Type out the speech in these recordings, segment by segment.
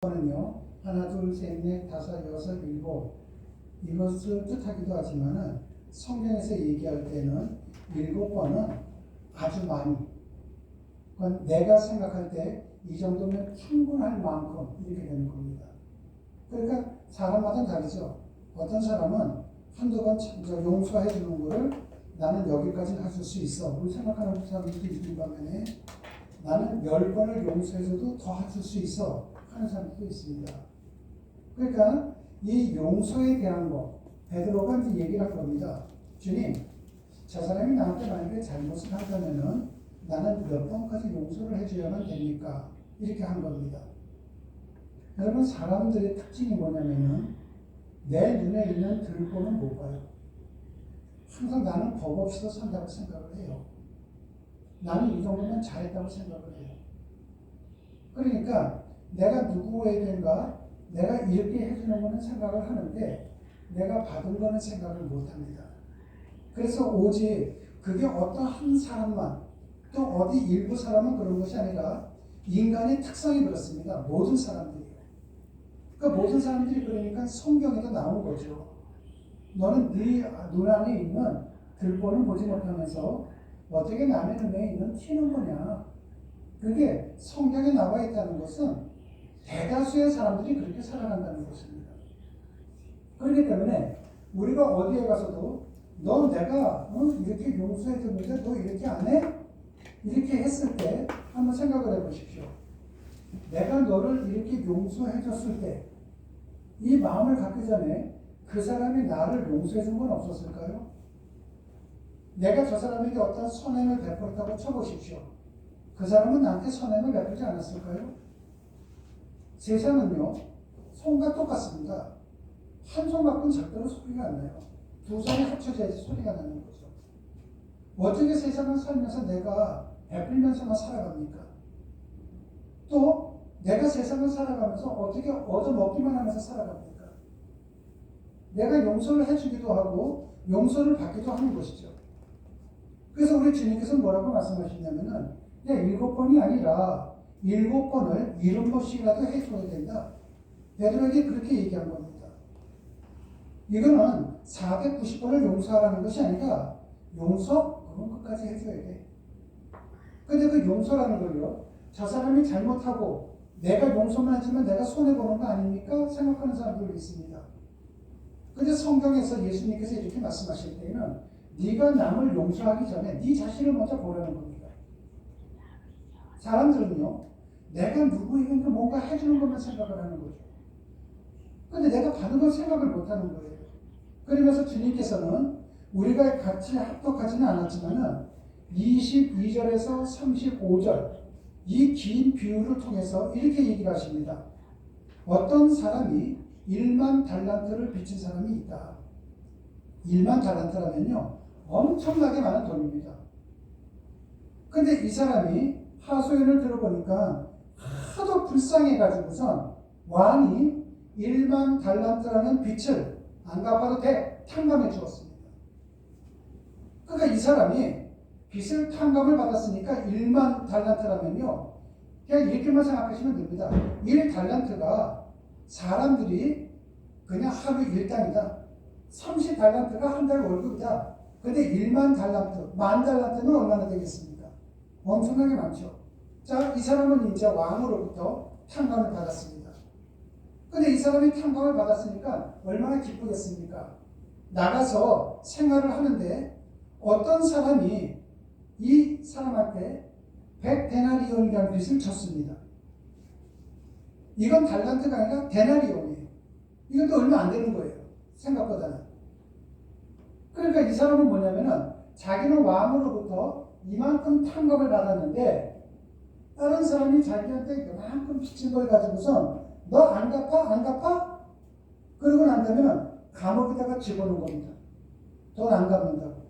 는요 하나, 둘, 셋, 넷, 다섯, 여섯, 일곱 이것을 뜻하기도 하지만은 성경에서 얘기할 때는 7번은 아주 많이. 그건 내가 생각할 때 이 정도면 충분할 만큼 이렇게 되는 겁니다. 그러니까 사람마다 다르죠. 어떤 사람은 한두 번 용서해 주는 거를 나는 여기까지는 할 수 있어. 우리 생각하는 사람들도 있는 반면에 나는 10번을 용서해줘도 더 할 수 있어 하는 사람도 있습니다. 그러니까 이 용서에 대한 거 베드로가 이제 얘기를 할 겁니다. 주님, 저 사람이 나한테 만약에 잘못을 한다면은 나는 몇 번까지 용서를 해줘야만 됩니까? 이렇게 한 겁니다. 여러분, 사람들의 특징이 뭐냐면은 내 눈에 있는 들보는 못 봐요. 항상 나는 법 없이도 산다고 생각을 해요. 나는 이 정도면 잘했다고 생각을 해요. 그러니까 내가 누구에게인가 내가 이렇게 해주는 거는 생각을 하는데 내가 받은 거는 생각을 못합니다. 그래서 오직 그게 어떤 한 사람만 또 어디 일부 사람은 그런 것이 아니라 인간의 특성이 그렇습니다. 모든 사람들이요. 그러니까 모든 사람들이 그러니까 성경에도 나온 거죠. 너는 네 눈 안에 있는 들보는 보지 못하면서 어떻게 남의 눈에 있는 티는 거냐. 그게 성경에 나와 있다는 것은 대다수의 사람들이 그렇게 살아간다는 것입니다. 그렇기 때문에 우리가 어디에 가서도 너 내가 이렇게 용서해 줬는데 너 이렇게 안 해? 이렇게 했을 때 한번 생각을 해보십시오. 내가 너를 이렇게 용서해 줬을 때 이 마음을 갖기 전에 그 사람이 나를 용서해 준 건 없었을까요? 내가 저 사람에게 어떤 선행을 베풀었다고 쳐보십시오. 그 사람은 나한테 선행을 베풀지 않았을까요? 세상은요, 손과 똑같습니다. 한 손 갖고는 절대로 소리가 안 나요. 두 손이 합쳐져야지 소리가 나는 거죠. 어떻게 세상을 살면서 내가 베풀면서만 살아갑니까? 또 내가 세상을 살아가면서 어떻게 얻어먹기만 하면서 살아갑니까? 내가 용서를 해주기도 하고 용서를 받기도 하는 것이죠. 그래서 우리 주님께서 뭐라고 말씀하시냐면은 7번이 아니라 7번을 70번씩이라도 해줘야 된다. 베드로에게 그렇게 얘기한 겁니다. 이거는 490번을 용서하라는 것이 아니라 용서? 그건 끝까지 해줘야 돼. 근데 그 용서라는 걸요, 저 사람이 잘못하고 내가 용서만 하지만 내가 손해보는 거 아닙니까? 생각하는 사람들이 있습니다. 근데 성경에서 예수님께서 이렇게 말씀하실 때는 네가 남을 용서하기 전에 네 자신을 먼저 보라는 겁니다. 사람들은요, 내가 누구에게 뭔가 해주는 것만 생각을 하는 거죠. 근데 내가 받은 걸 생각을 못하는 거예요. 그러면서 주님께서는 우리가 같이 합독하지는 않았지만은 22절에서 35절 이 긴 비유를 통해서 이렇게 얘기를 하십니다. 어떤 사람이 1만 달란트를 빚진 사람이 있다. 1만 달란트라면요, 엄청나게 많은 돈입니다. 근데 이 사람이 하소연을 들어보니까 하도 불쌍해가지고선 왕이 1만 달란트라는 빚을 안 갚아도 돼 탕감해 주었습니다. 그러니까 이 사람이 빚을 탕감을 받았으니까 1만 달란트라면요, 그냥 이렇게만 생각하시면 됩니다. 1달란트가 사람들이 그냥 하루 일당이다. 30달란트가 한 달 월급이다. 근데 1만 달란트, 만 달란트는 얼마나 되겠습니까? 엄청나게 많죠. 자, 이 사람은 이제 왕으로부터 탕감을 받았습니다. 근데 이 사람이 탕감을 받았으니까 얼마나 기쁘겠습니까? 나가서 생활을 하는데 어떤 사람이 이 사람한테 100데나리온이라는 빚을 졌습니다. 이건 달란트가 아니라 데나리온이에요. 이건 또 얼마 안 되는 거예요. 생각보다는. 그러니까 이 사람은 뭐냐면은 자기는 왕으로부터 이만큼 탕감을 받았는데 다른 사람이 자기한테 이만큼 빚진 걸 가지고선 너 안 갚아? 안 갚아? 그러고 난 다음에 감옥에다가 집어넣은 겁니다. 돈 안 갚는다고.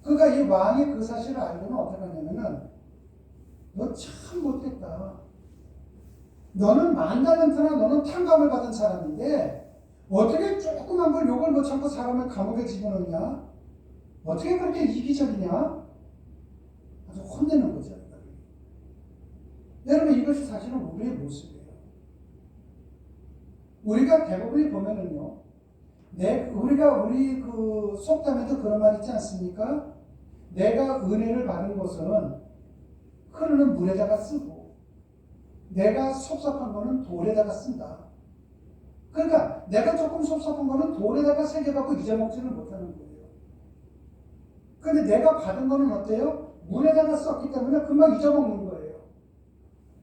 그러니까 이 왕이 그 사실을 알고는 어떻게 하냐면은 너 참 못됐다. 너는 만 달란트나 너는 탕감을 받은 사람인데 어떻게 조그만 걸 욕을 못 참고 사람을 감옥에 집어넣냐? 어떻게 그렇게 이기적이냐? 아주 혼내는 거죠. 여러분, 이것이 사실은 우리의 모습이에요. 우리가 대부분이 보면은요, 우리 그 속담에도 그런 말 있지 않습니까? 내가 은혜를 받은 것은 흐르는 물에다가 쓰고, 내가 섭섭한 거는 돌에다가 쓴다. 그러니까 내가 조금 섭섭한 거는 돌에다가 새겨갖고 잊어먹지는 못하는 거예요. 근데 내가 받은 거는 어때요? 물에다가 썼기 때문에 금방 잊어먹는 거예요.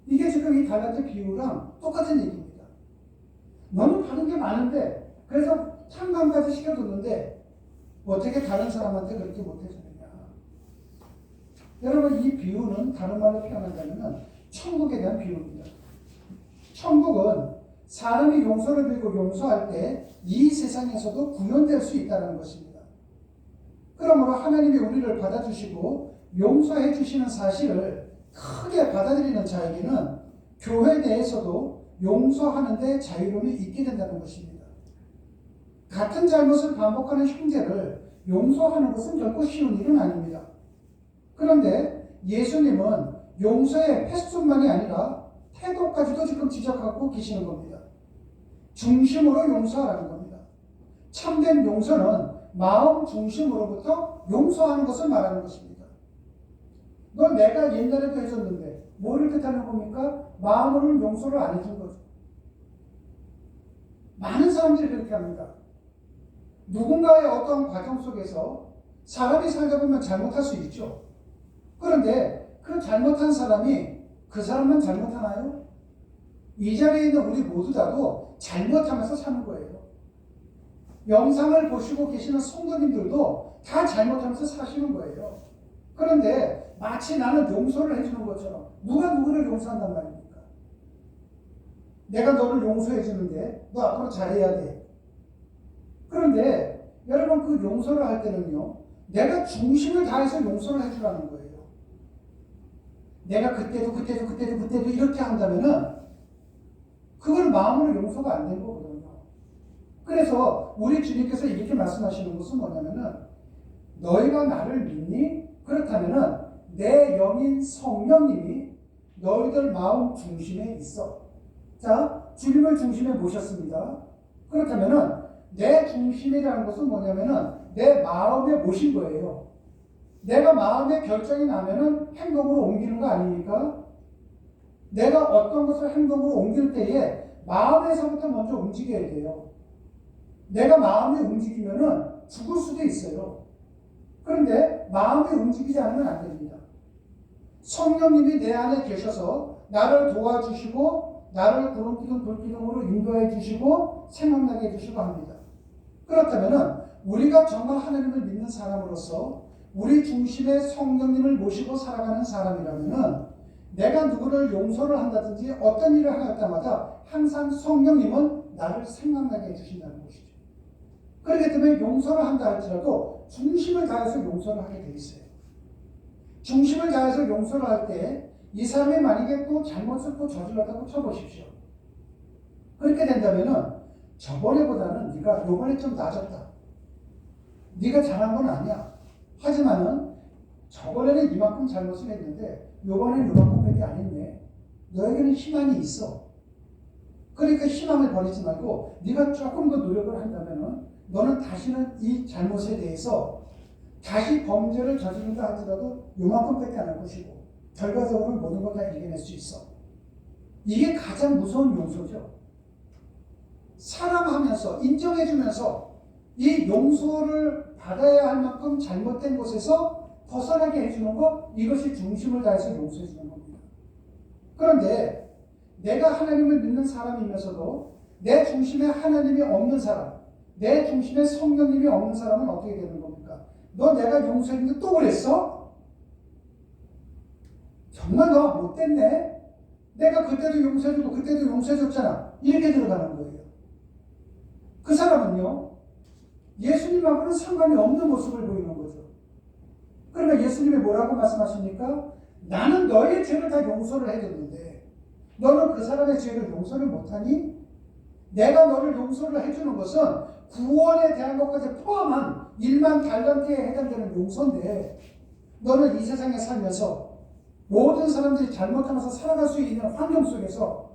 이게 지금 이 달란트 비유랑 똑같은 얘기입니다. 너는 받은 게 많은데, 그래서 탕감까지 시켜줬는데 어떻게 다른 사람한테 그렇게 못해주느냐. 여러분, 이 비유는 다른 말로 표현한다면 천국에 대한 비유입니다. 천국은 사람이 용서를 빌고 용서할 때 이 세상에서도 구현될 수 있다는 것입니다. 그러므로 하나님이 우리를 받아주시고 용서해 주시는 사실을 크게 받아들이는 자에게는 교회 내에서도 용서하는 데 자유로움이 있게 된다는 것입니다. 같은 잘못을 반복하는 형제를 용서하는 것은 결코 쉬운 일은 아닙니다. 그런데 예수님은 용서의 횟수만이 아니라 태도까지도 지금 지적하고 계시는 겁니다. 중심으로 용서하라는 겁니다. 참된 용서는 마음 중심으로부터 용서하는 것을 말하는 것입니다. 너 내가 옛날에도 해줬는데 뭐를 뜻하는 겁니까? 마음으로는 용서를 안 해준 거죠. 많은 사람들이 그렇게 합니다. 누군가의 어떤 과정 속에서 사람이 살다 보면 잘못할 수 있죠. 그런데 그 잘못한 사람이 그 사람만 잘못하나요? 이 자리에 있는 우리 모두 다도 잘못하면서 사는 거예요. 영상을 보시고 계시는 성도님들도 다 잘못하면서 사시는 거예요. 그런데 마치 나는 용서를 해주는 것처럼 누가 누구를 용서한단 말입니까? 내가 너를 용서해 주는데 너 앞으로 잘해야 돼. 그런데 여러분, 그 용서를 할 때는요, 내가 중심을 다해서 용서를 해주라는 거예요. 내가 그때도 이렇게 한다면은 그걸 마음으로 용서가 안 된 거거든요. 그래서 우리 주님께서 이렇게 말씀하시는 것은 뭐냐면은 너희가 나를 믿니? 그렇다면은 내 영인 성령님이 너희들 마음 중심에 있어. 자, 주님을 중심에 모셨습니다. 그렇다면은 내 중심이라는 것은 뭐냐면은 내 마음에 모신 거예요. 내가 마음에 결정이 나면은 행동으로 옮기는 거 아닙니까? 내가 어떤 것을 행동으로 옮길 때에 마음에서부터 먼저 움직여야 돼요. 내가 마음이 움직이면은 죽을 수도 있어요. 그런데 마음이 움직이지 않으면 안 됩니다. 성령님이 내 안에 계셔서 나를 도와주시고 나를 구름기둥 불기둥으로 인도해 주시고 생각나게 해주시고 합니다. 그렇다면은 우리가 정말 하나님을 믿는 사람으로서 우리 중심에 성령님을 모시고 살아가는 사람이라면은 내가 누구를 용서를 한다든지 어떤 일을 할 때마다 항상 성령님은 나를 생각나게 해주신다는 것이죠. 그렇기 때문에 용서를 한다 할지라도 중심을 다해서 용서를 하게 돼 있어요. 중심을 다해서 용서를 할 때 이 사람이 만약에 또 잘못을 또 저질렀다고 쳐보십시오. 그렇게 된다면은 저번에보다는 네가 요번에 좀 나아졌다. 네가 잘한 건 아니야. 하지만은 저번에는 이만큼 잘못을 했는데 요번에는 요만큼밖에 안 했네. 너에게는 희망이 있어. 그러니까 희망을 버리지 말고 네가 조금 더 노력을 한다면은 너는 다시는 이 잘못에 대해서 다시 범죄를 저지른다 하더라도 요만큼밖에 안 할 것이고 결과적으로는 모든 걸 다 이겨낼 수 있어. 이게 가장 무서운 용서죠. 사랑하면서 인정해주면서 이 용서를 받아야 할 만큼 잘못된 곳에서 벗어나게 해주는 것, 이것이 중심을 다해서 용서해주는 겁니다. 그런데 내가 하나님을 믿는 사람이면서도 내 중심에 하나님이 없는 사람, 내 중심에 성령님이 없는 사람은 어떻게 되는 겁니까? 너 내가 용서했는데 또 그랬어? 정말 너 못됐네? 내가 그때도 용서해주고 그때도 용서해줬잖아. 이렇게 들어가는 거예요. 그 사람은요, 예수님하고는 상관이 없는 모습을 보이는 거죠. 그러면 예수님이 뭐라고 말씀하십니까? 나는 너의 죄를 다 용서를 해줬는데 너는 그 사람의 죄를 용서를 못하니? 내가 너를 용서를 해주는 것은 구원에 대한 것까지 포함한 1만 달란트에 해당되는 용서인데 너는 이 세상에 살면서 모든 사람들이 잘못하면서 살아갈 수 있는 환경 속에서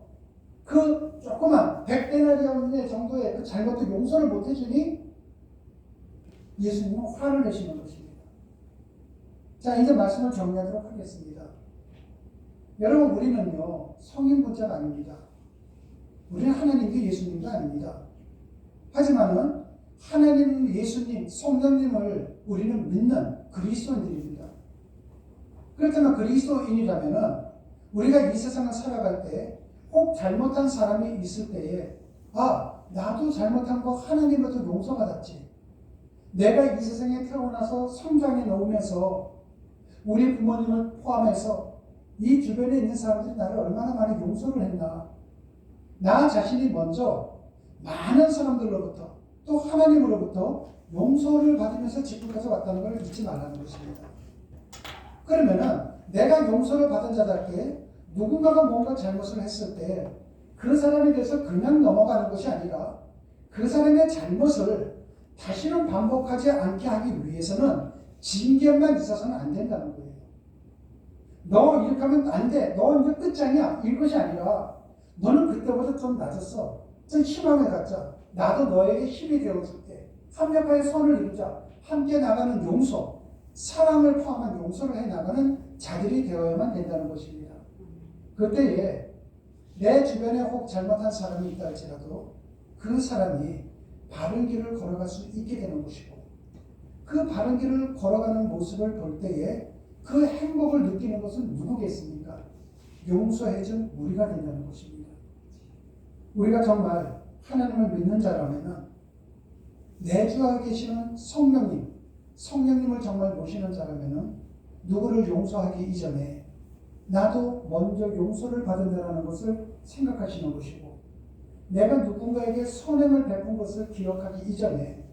그 조그만 100데나리온 정도의 그 잘못도 용서를 못 해주니 예수님은 화를 내시는 것입니다. 자, 이제 말씀을 정리하도록 하겠습니다. 여러분, 우리는요 성인분자가 아닙니다. 우리는 하나님도 예수님도 아닙니다. 하지만은 하나님, 예수님, 성령님을 우리는 믿는 그리스도인들입니다. 그렇다면 그리스도인이라면은 우리가 이 세상을 살아갈 때 꼭 잘못한 사람이 있을 때에 나도 잘못한 거 하나님으로부터 용서받았지. 내가 이 세상에 태어나서 성장해 놓으면서 우리 부모님을 포함해서 이 주변에 있는 사람들이 나를 얼마나 많이 용서를 했나. 나 자신이 먼저 많은 사람들로부터 또 하나님으로부터 용서를 받으면서 지금까지 왔다는 걸 잊지 말라는 것입니다. 그러면은 내가 용서를 받은 자답게 누군가가 뭔가 잘못을 했을 때 그 사람에 대해서 그냥 넘어가는 것이 아니라 그 사람의 잘못을 다시는 반복하지 않게 하기 위해서는 징계만 있어서는 안 된다는 거예요. 너 이렇게 하면 안 돼. 너 이제 끝장이야. 이것이 아니라 너는 그때보다 좀 낮았어. 좀 희망을 갖자. 나도 너에게 힘이 되어줄게. 합력하여 선을 이루자. 함께 나가는 용서, 사랑을 포함한 용서를 해나가는 자들이 되어야만 된다는 것입니다. 그때에 내 주변에 혹 잘못한 사람이 있다 할지라도 그 사람이 바른 길을 걸어갈 수 있게 되는 것이고, 그 바른 길을 걸어가는 모습을 볼 때에 그 행복을 느끼는 것은 누구겠습니까? 용서해준 우리가 된다는 것입니다. 우리가 정말 하나님을 믿는 자라면 내주 안에 계시는 성령님을 정말 모시는 자라면 누구를 용서하기 이전에 나도 먼저 용서를 받은다라는 것을 생각하시는 것이고, 내가 누군가에게 선행을 베푼 것을 기억하기 이전에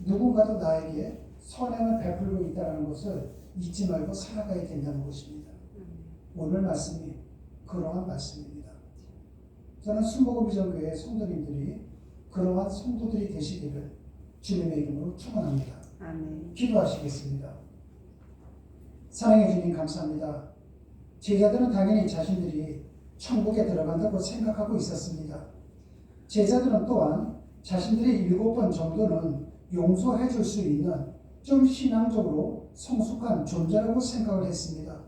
누군가도 나에게 선행을 베풀고 있다는 것을 잊지 말고 살아가야 된다는 것입니다. 오늘 말씀이 그러한 말씀입니다. 저는 순복음비전교회 성도님들이 그러한 성도들이 되시기를 주님의 이름으로 축원합니다. 아멘. 기도하시겠습니다. 사랑해 주님 감사합니다. 제자들은 당연히 자신들이 천국에 들어간다고 생각하고 있었습니다. 제자들은 또한 자신들이 7번 정도는 용서해 줄 수 있는 좀 신앙적으로 성숙한 존재라고 생각을 했습니다.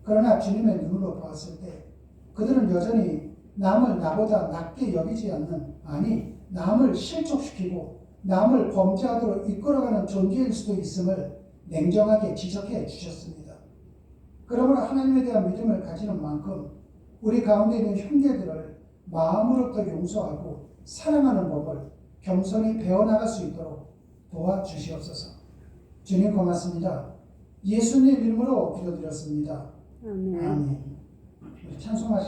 그러나 주님의 눈으로 보았을 때 그들은 여전히 남을 나보다 낮게 여기지 않는, 아니 남을 실족시키고 남을 범죄하도록 이끌어가는 존재일 수도 있음을 냉정하게 지적해 주셨습니다. 그러므로 하나님에 대한 믿음을 가지는 만큼 우리 가운데 있는 형제들을 마음으로부터 용서하고 사랑하는 법을 겸손히 배워나갈 수 있도록 도와주시옵소서. 주님 고맙습니다. 예수님 이름으로 기도드렸습니다. 아멘. 아멘. 우리 찬송하시